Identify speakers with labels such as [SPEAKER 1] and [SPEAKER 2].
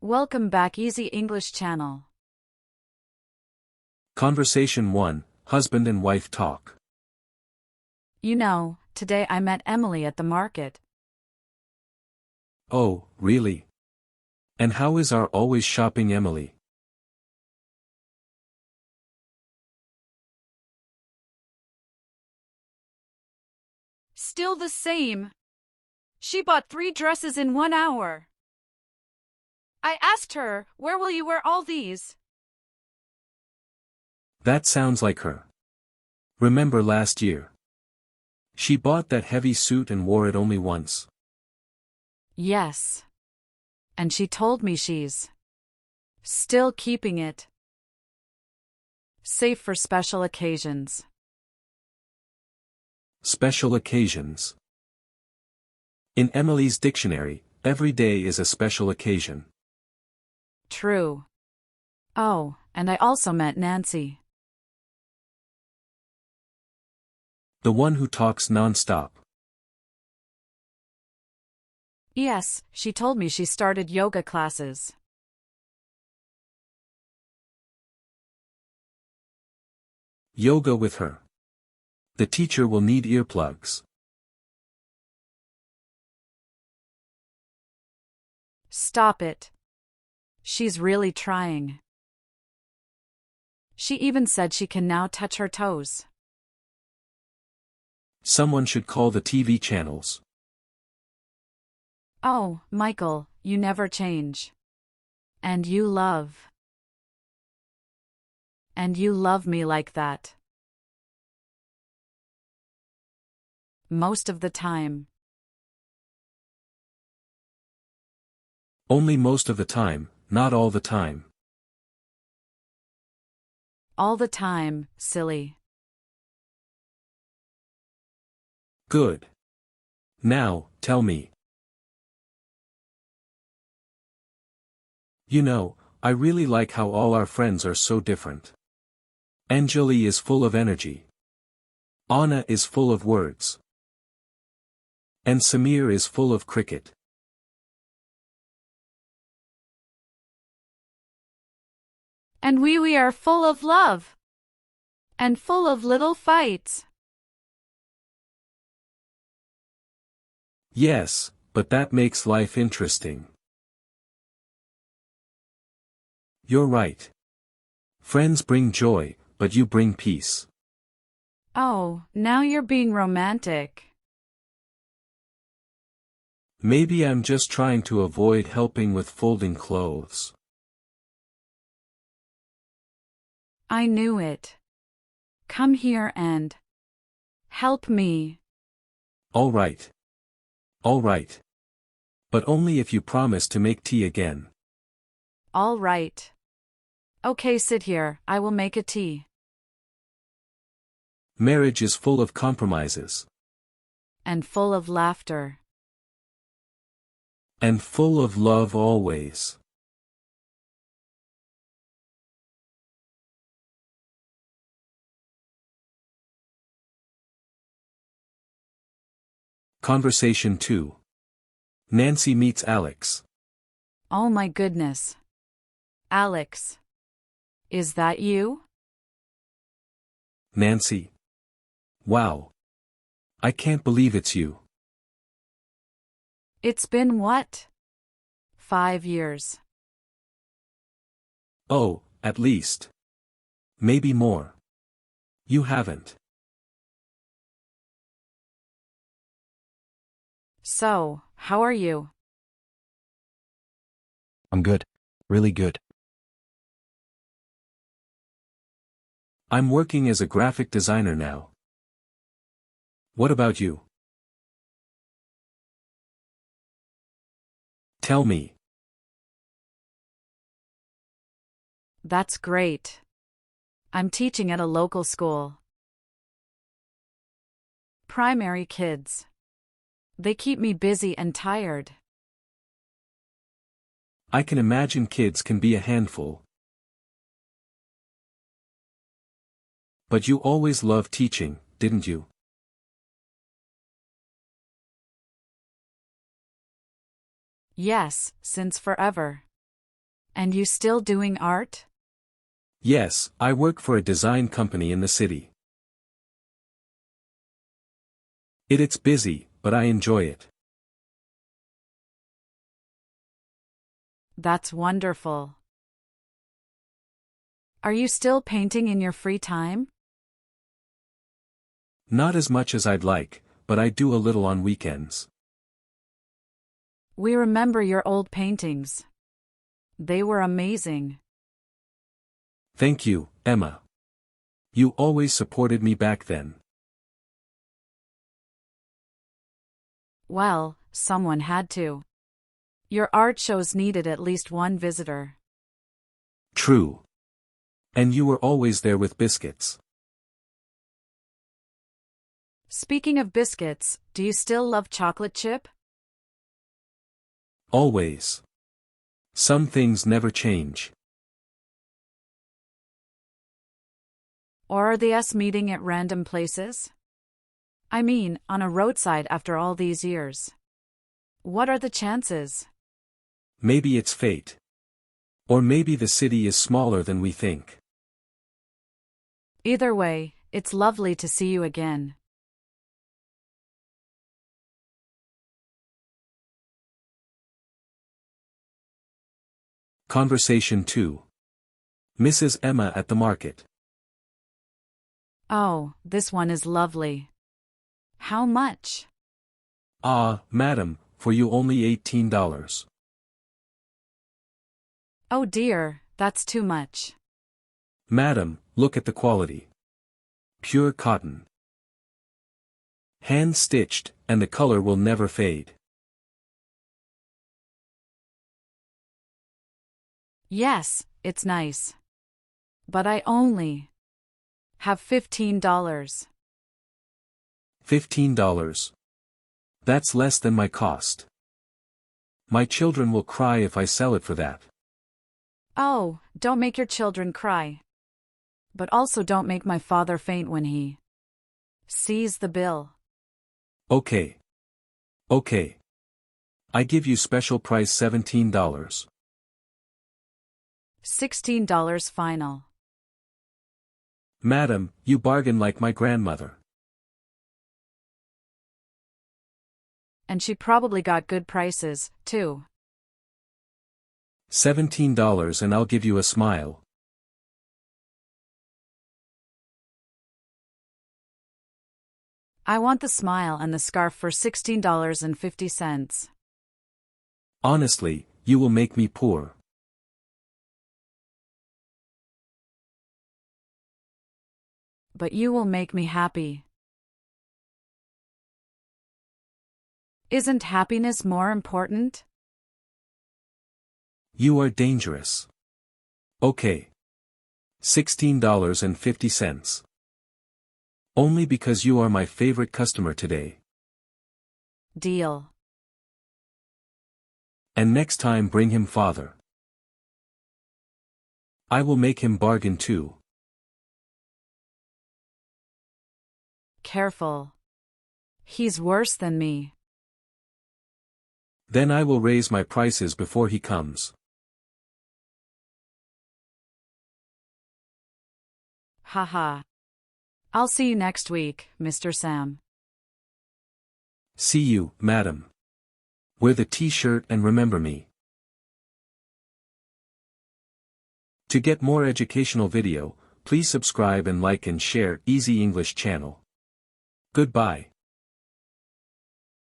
[SPEAKER 1] Welcome back Easy English channel.
[SPEAKER 2] Conversation 1, Husband and Wife Talk.
[SPEAKER 1] You know, today I met Emily at the market.
[SPEAKER 2] Oh, really? And how is our always shopping Emily?
[SPEAKER 1] Still the same. She bought 3 dresses in 1 hour. I asked her, where will you wear all these?
[SPEAKER 2] That sounds like her. Remember last year? She bought that heavy suit and wore it only once.
[SPEAKER 1] Yes. And she told me she's still keeping it. Safe for special occasions.
[SPEAKER 2] Special occasions. In Emily's dictionary, every day is a special occasion.
[SPEAKER 1] True. Oh, and I also met Nancy.
[SPEAKER 2] The one who talks non-stop.
[SPEAKER 1] Yes, she told me she started yoga classes.
[SPEAKER 2] Yoga with her. The teacher will need earplugs.
[SPEAKER 1] Stop it. She's really trying. She even said she can now touch her toes.
[SPEAKER 2] Someone should call the TV channels.
[SPEAKER 1] Oh, Michael, you never change. And you love me like that. Most of the time.
[SPEAKER 2] Only most of the time, not all the time.
[SPEAKER 1] All the time, silly.
[SPEAKER 2] Good. Now, tell me. You know, I really like how all our friends are so different. Anjali is full of energy. Anna is full of words. And Samir is full of cricket.
[SPEAKER 1] And we are full of love. And full of little fights.
[SPEAKER 2] Yes, but that makes life interesting. You're right. Friends bring joy, but you bring peace.
[SPEAKER 1] Oh, now you're being romantic.
[SPEAKER 2] Maybe I'm just trying to avoid helping with folding clothes.
[SPEAKER 1] I knew it. Come here and help me.
[SPEAKER 2] All right. All right. But only if you promise to make tea again.
[SPEAKER 1] All right. Okay, sit here, I will make a tea.
[SPEAKER 2] Marriage is full of compromises.
[SPEAKER 1] And full of laughter.
[SPEAKER 2] And full of love always. Conversation 2. Nancy meets Alex.
[SPEAKER 1] Oh my goodness. Alex. Is that you?
[SPEAKER 2] Nancy. Wow. I can't believe it's you.
[SPEAKER 1] It's been what? 5 years.
[SPEAKER 2] Oh, at least. Maybe more. You haven't.
[SPEAKER 1] So, how are you?
[SPEAKER 3] I'm good. Really good.
[SPEAKER 2] I'm working as a graphic designer now. What about you? Tell me.
[SPEAKER 1] That's great. I'm teaching at a local school. Primary kids. They keep me busy and tired.
[SPEAKER 2] I can imagine kids can be a handful. But you always loved teaching, didn't you?
[SPEAKER 1] Yes, since forever. And you still doing art?
[SPEAKER 2] Yes, I work for a design company in the city. It's busy, but I enjoy it.
[SPEAKER 1] That's wonderful. Are you still painting in your free time?
[SPEAKER 2] Not as much as I'd like, but I do a little on weekends.
[SPEAKER 1] We remember your old paintings. They were amazing.
[SPEAKER 2] Thank you, Emma. You always supported me back then.
[SPEAKER 1] Well, someone had to. Your art shows needed at least one visitor.
[SPEAKER 2] True. And you were always there with biscuits.
[SPEAKER 1] Speaking of biscuits, do you still love chocolate chip?
[SPEAKER 2] Always. Some things never change.
[SPEAKER 1] Or are they us meeting at random places? I mean, on a roadside after all these years. What are the chances?
[SPEAKER 2] Maybe it's fate. Or maybe the city is smaller than we think.
[SPEAKER 1] Either way, it's lovely to see you again.
[SPEAKER 2] Conversation 2. Mrs. Emma at the market.
[SPEAKER 1] Oh, this one is lovely. How much?
[SPEAKER 2] Madam, for you only $18.
[SPEAKER 1] Oh dear, that's too much.
[SPEAKER 2] Madam, look at the quality. Pure cotton. Hand-stitched, and the color will never fade.
[SPEAKER 1] Yes, it's nice. But I only have $15.
[SPEAKER 2] $15. That's less than my cost. My children will cry if I sell it for that.
[SPEAKER 1] Oh, don't make your children cry. But also don't make my father faint when he sees the bill.
[SPEAKER 2] Okay. Okay. I give you special price $17.
[SPEAKER 1] $16 final.
[SPEAKER 2] Madam, you bargain like my grandmother.
[SPEAKER 1] And she probably got good prices, too.
[SPEAKER 2] $17 and I'll give you a smile.
[SPEAKER 1] I want the smile and the scarf for $16.50.
[SPEAKER 2] Honestly, you will make me poor.
[SPEAKER 1] But you will make me happy. Isn't happiness more important?
[SPEAKER 2] You are dangerous. Okay. $16.50. Only because you are my favorite customer today.
[SPEAKER 1] Deal.
[SPEAKER 2] And next time bring him father. I will make him bargain too.
[SPEAKER 1] Careful. He's worse than me.
[SPEAKER 2] Then I will raise my prices before he comes.
[SPEAKER 1] Haha. I'll see you next week, Mr. Sam.
[SPEAKER 2] See you, madam. Wear the t-shirt and remember me. To get more educational video, please subscribe and like and share Easy English channel. Goodbye.